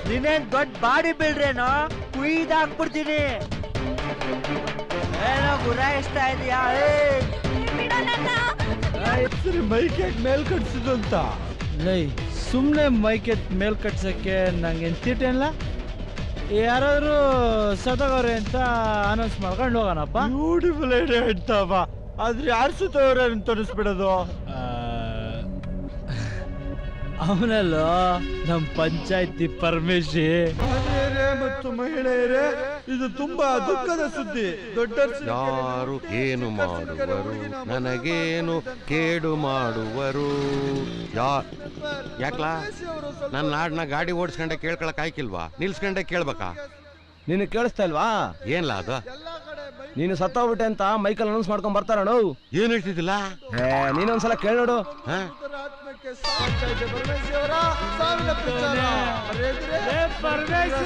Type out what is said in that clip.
ನೀನೇನ್ ದೊಡ್ಡ ಬಾಡಿ ಬಿಲ್ಡ್ರೇನೋ ಕುಯ್ದಾಕ್ಬಿಡ್ತೀನಿ. ಏನೋ ಗುರಾಯಿಸ್ತಾ ಇದೀಯಾ? ಮೈಕೆ ಮೇಲ್ ಕಟ್ಸಿದ್ದು ಅಂತ. ಲೈ ಸುಮ್ಮನೆ ಮೈಕೆ ಮೇಲ್ ಕಟ್ಸಕ್ಕೆ ನಂಗೇನು ತೀಟೇನಿಲ್ಲ. ಯಾರಾದ್ರೂ ಸತ್ತೋಗವ್ರೆ ಅಂತ ಅನೌನ್ಸ್ ಮಾಡ್ಕೊಂಡು ಹೋಗೋಣಪ್ಪ. Beautiful idea ಇಡ್ತಾವ. ಆದ್ರೆ ಯಾರು ಸುತ್ತವ್ರೆ ಅಂತ ತೋರಿಸ್ಬಿಡೋದು. ಅವನಲ್ಲೋ ನಮ್ಮ ಪಂಚಾಯತಿ ಪರಮೇಶಿ. ಮಹಿಳೆಯರೇ ಮತ್ತು ಮಹಿಳೆಯರೇ, ಇದು ತುಂಬಾ ದುಃಖದ ಸುದ್ದಿ. ದೊಡ್ಡ ಯಾರು ಏನು ಮಾಡುವರು, ನನಗೇನು ಕೇಡು ಮಾಡುವರು. ಯಾಕ್ಲಾ ನನ್ನ ನಾಡ್ನ ಗಾಡಿ ಓಡಿಸ್ಕೊಂಡೆ ಕೇಳ್ಕೊಳಕ್ ಆಯ್ಕಿಲ್ವಾ? ನಿಲ್ಸ್ಕೊಂಡೆ ಕೇಳ್ಬೇಕಾ? ನೀನು ಕೇಳಿಸ್ತಾ ಇಲ್ವಾ? ಏನ್ಲ ಅದು? ನೀನು ಸತ್ತೋಗ್ಬಿಟ್ಟೆ ಅಂತ ಮೈಕಲ್ ಅನೌನ್ಸ್ ಮಾಡ್ಕೊಂಡ್ ಬರ್ತಾರಣ. ಏನ್ ಹೇಳ್ತಿದ್ದಿಲ್ಲ? ನೀನೊಂದ್ಸಲ ಕೇಳಿ ನೋಡು. ಪರಮೇಶಿ